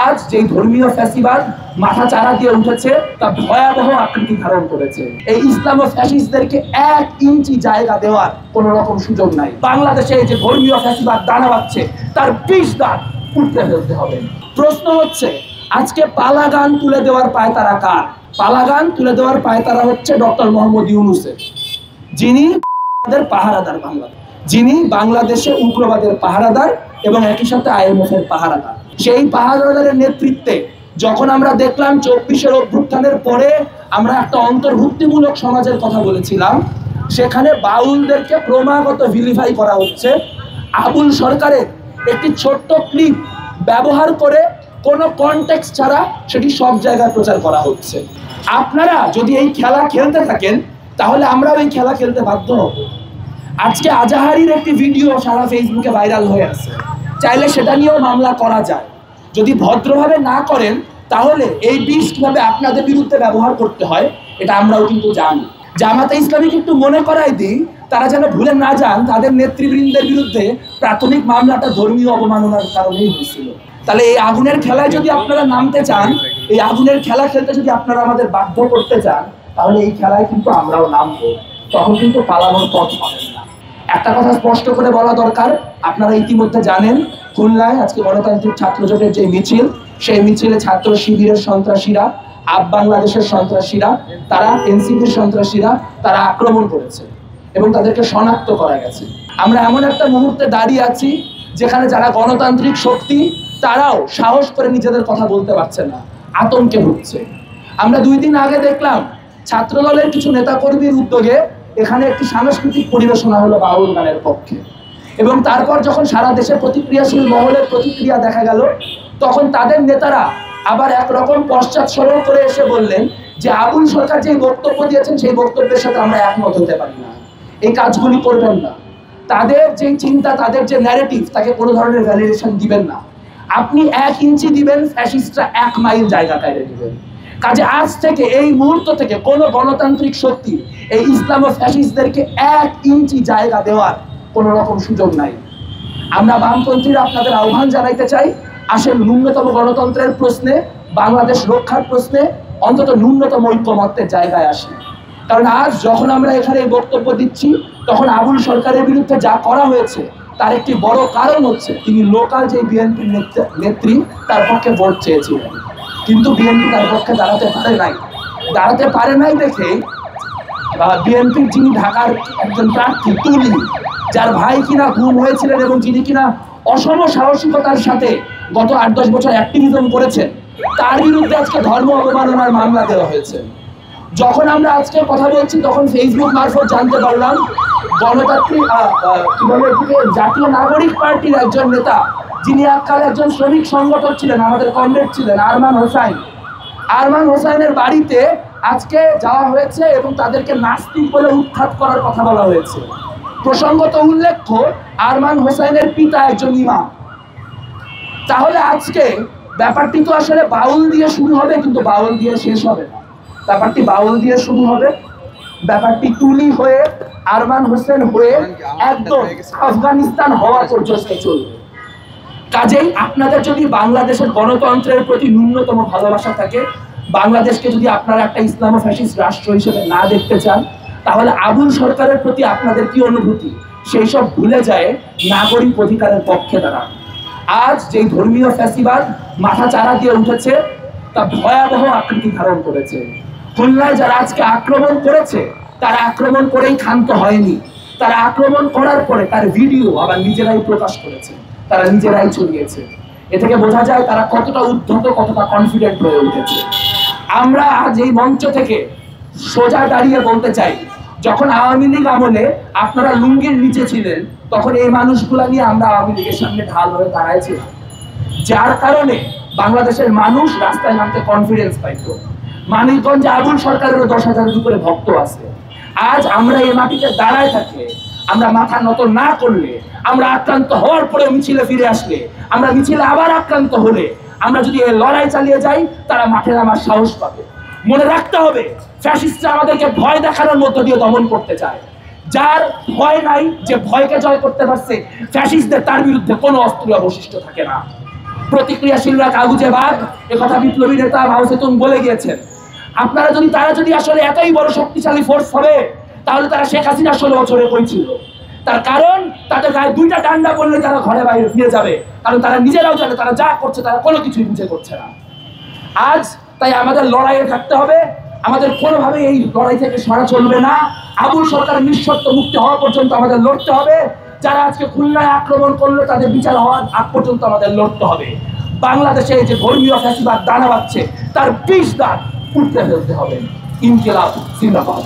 আজ যে ধর্মীয় ফ্যাসিবাদ মাথা চারা দিয়ে উঠেছে তা ভয়াবহ আকৃতি ধারণ করেছে। এই ইসলাম ও ফ্যাসিস্টদেরকে 1 ইঞ্চি জায়গা দেওয়ার কোন রকম সুযোগ নাই। বাংলাদেশে যে ধর্মীয় ফ্যাসিবাদ দানা বাঁধছে তার 20 দাঁত উঠতে ফেলতে হবে। প্রশ্ন হচ্ছে, আজকে পালাগান তুলে দেওয়ার পায়তারা কার? পালাগান তুলে দেওয়ার পায়তারা হচ্ছে ডক্টর মোহাম্মদ ইউনূসের, যিনি পাহারাদার বাংলাদেশ, যিনি বাংলাদেশে উগ্রবাদের পাহারাদার এবং একই সাথে IMF এর পাহারাদার। সেই পাহারাদারের নেতৃত্বে যখন আমরা দেখলাম 24-এর অভ্যুত্থানের পরে আমরা একটা অন্তর্ভুক্তিমূলক সমাজের কথা বলেছিলাম, সেখানে বাউলদেরকে ক্রমাগত ভিলিফাই করা হচ্ছে। আবুল সরকারের একটি ছোট্ট ক্লিপ ব্যবহার করে কোনো কনটেক্সট ছাড়া সেটি সব জায়গায় প্রচার করা হচ্ছে। আপনারা যদি এই খেলা খেলতে থাকেন তাহলে আমরাও এই খেলা খেলতে বাধ্য হব। আজকে আজাহারির একটি ভিডিও সারা ফেসবুকে ভাইরাল হয়ে আছে, চাইলে সেটা নিয়েও মামলা করা যায়। যদি ভদ্রভাবে না করেন তাহলে এই বিষ কিভাবে আপনাদের বিরুদ্ধে ব্যবহার করতে হয় এটা আমরাও কিন্তু জানি। জামাতে ইসলামীকে একটু মনে করাই দিই, তারা যেন ভুলে না যান তাদের নেতৃবৃন্দের বিরুদ্ধে প্রাথমিক মামলাটা ধর্মীয় অবমাননার কারণেই হয়েছিল। তাহলে এই আগুনের খেলায় যদি আপনারা নামতে চান, এই আগুনের খেলা খেলতে যদি আপনারা আমাদের বাধ্য করতে চান, তাহলে এই খেলায় কিন্তু আমরাও নামবো, তখন কিন্তু পালানোর পথ পাবেন না। একটা কথা স্পষ্ট করে বলা দরকার, আপনারা ইতিমধ্যে জানেন খুলনায় আজকে গণতান্ত্রিক ছাত্র জোটের যে মিছিল, সেই মিছিলে ছাত্র শিবিরের সন্ত্রাসীরা, আপ বাংলাদেশের সন্ত্রাসীরা, তারা এনসিপির সন্ত্রাসীরা তারা আক্রমণ করেছে এবং তাদেরকে শনাক্ত করা গেছে। আমরা এমন একটা মুহূর্তে দাঁড়িয়ে আছি যেখানে যারা গণতান্ত্রিক শক্তি তারাও সাহস করে নিজেদের কথা বলতে পারছে না, আতঙ্কে ভুগছে। আমরা 2 দিন আগে দেখলাম ছাত্রদলের কিছু নেতাকর্মীর উদ্যোগে এখানে একটি সাংস্কৃতিক পরিবেশনা হলো বাউল গানের পক্ষে, এবং তারপর যখন সারা দেশে প্রতিক্রিয়াশীল মহলের প্রতিক্রিয়া দেখা গেল, তখন তাদের নেতারা আবার একরকম পশ্চাৎসরণ করে এসে বললেন যে আবুল সরকার যে বক্তব্য দিয়েছেন সেই বক্তব্যের সাথে আমরা একমত হতে পারি না, এই কাজগুলি করবেন না। তাদের যে চিন্তা, তাদের যে ন্যারেটিভ, তাকে কোনো ধরনের ভ্যালিডেশন দিবেন না। আপনি 1 ইঞ্চি দিবেন, ফ্যাসিস্টরা 1 মাইল জায়গা কায়রে দিবেন। কাজে আজ থেকে, এই মুহূর্ত থেকে কোনো গণতান্ত্রিক শক্তি এই ইসলাম ও ফ্যাসিস্টদেরকে 1 ইঞ্চি জায়গা দেওয়ার কোনো রকম সুযোগ নাই। আমরা বামপন্থীরা আপনাদের আহ্বান জানাইতে চাই, আসেন ন্যূনতম গণতন্ত্রের প্রশ্নে, বাংলাদেশ রক্ষার প্রশ্নে অন্তত ন্যূনতম ঐক্যমত্যের জায়গায় আসি। কারণ আজ যখন আমরা এখানে এই বক্তব্য দিচ্ছি, তখন আবুল সরকারের বিরুদ্ধে যা করা হয়েছে তার একটি বড় কারণ হচ্ছে তিনি লোকাল যে বিএনপির নেত্রী তার পক্ষে ভোট চেয়েছিলেন, কিন্তু বিএনপি তার পক্ষে দাঁড়াতে পারে নাই দেখে বিএনপির যিনি ঢাকার একজন প্রার্থী তুলি, যার ভাই কিনা গুম হয়েছিলেন এবং যিনি কিনা অসম সাহসিকতার সাথে গত 8-10 বছর অ্যাক্টিভিজম করেছেন, তার বিরুদ্ধে আজকে ধর্ম অবমাননার মামলা দেওয়া হয়েছে। যখন আমরা আজকে কথা বলছি তখন ফেসবুক মারফত জানতে পারলাম গণতান্ত্রিক জাতীয় নাগরিক পার্টির একজন নেতা, যিনি এককালে একজন শ্রমিক সংগঠক ছিলেন, আমাদের কমরেড ছিলেন, আরমান হোসাইনের বাড়িতে আজকে যাওয়া হয়েছে এবং তাদেরকে নাস্তিক বলে উৎখাত করার কথা বলা হয়েছে। প্রসঙ্গত উল্লেখ্য, আরমান হোসাইনের পিতা একজন ইমাম। তাহলে আজকে ব্যাপারটি তো আসলে বাউল দিয়ে শুরু হবে, কিন্তু বাউল দিয়ে শেষ হবে না। ব্যাপারটি বাউল দিয়ে শুরু হবে, ব্যাপারটি তুলি হয়ে, আরমান হোসেন হয়ে একদম আফগানিস্তান হওয়া পর্যন্ত চলবে। কাজেই আপনাদের যদি বাংলাদেশের গণতন্ত্রের প্রতি ন্যূনতম ভালোবাসা থাকে, বাংলাদেশকে যদি আপনারা একটা ইসলাম ও ফ্যাসিস্ট রাষ্ট্র হিসেবে না দেখতে চান, তাহলে আবুল সরকারের প্রতি আপনাদের কি অনুভূতি সেই সব ভুলে যায় নাগরিক অধিকারের পক্ষে দাঁড়ান। আজ যে ধর্মীয় ফ্যাসিবাদ মাথা চারা দিয়ে উঠেছে তা ভয়াবহ আকৃতি ধারণ করেছে। খুলনায় যারা আজকে আক্রমণ করেছে তারা আক্রমণ করেই ক্ষান্ত হয়নি, তারা আক্রমণ করার পরে তার ভিডিও আবার নিজেরাই প্রকাশ করেছে, তারা নিজেরাই ছড়িয়েছে। এ থেকে বোঝা যায় তারা কতটা উদ্ধত, কতটা কনফিডেন্ট হয়ে উঠেছে। আমরা আজ এই মঞ্চ থেকে সোজা দাঁড়িয়ে বলতে চাই, যখন আওয়ামী লীগ আমলে আপনারা লুঙ্গির নিচে ছিলেন, তখন এই মানুষগুলা নিয়ে আমরা আওয়ামী লীগের সামনে ঢাল হয়ে দাঁড়াইছিলাম, যার কারণে বাংলাদেশের মানুষ রাস্তায় নামতে কনফিডেন্স পাইতো। মানিকগঞ্জে আবুল সরকারেরও 10,000 উপরে ভক্ত আছে। আজ আমরা এই মাটিতে দাঁড়ায় থাকলে, আমরা মাথা নত না করলে, আমরা আক্রান্ত হওয়ার পরে মিছিলে ফিরে আসলে, আমরা মিছিলে আবার আক্রান্ত হলে, আমরা যদি এই লড়াই চালিয়ে যাই, তারা মাঠে নামার সাহস পাবে। মনে রাখতে হবে, ফ্যাসিস্টরা আমাদেরকে ভয় দেখানোর মধ্য দিয়ে দমন করতে চায়। যার ভয় নাই, যে ভয়কে জয় করতে পারছে, ফ্যাসিস্টদের তার বিরুদ্ধে কোনো অস্ত্র অবশিষ্ট থাকে না। প্রতিক্রিয়াশীলরা কাগুজে বাঘ, একথা বিপ্লবী নেতা মাও সেতুং বলে গিয়েছেন। আপনারা যদি তারা যদি আসলে এতই বড় শক্তিশালী ফোর্স হবে, তাহলে তারা শেখ হাসিনা 16 বছরে করেছিল। তার কারণ তাদের গায়ে দুইটা ডান্ডা পড়লে তারা ঘরে বাইরে ফিরে যাবে, কারণ তারা নিজেরাও জানে তারা যা করছে তারা কোনো কিছুই বুঝে করছে না। আজ তাই আমাদের লড়াইয়ে থাকতে হবে, আমাদের কোনোভাবে এই লড়াই থেকে সরা চলবে না। আবুল সরকার নিঃশর্ত মুক্তি হওয়া পর্যন্ত আমাদের লড়তে হবে। যারা আজকে খুলনায় আক্রমণ করলো তাদের বিচার হওয়ার আগ পর্যন্ত আমাদের লড়তে হবে। বাংলাদেশে যে ধর্মীয় ফ্যাসিবাদ দানা বাঁধছে তার 20 দাঁত উঠতে ফেলতে হবে। ইনকিলাব জিন্দাবাদ।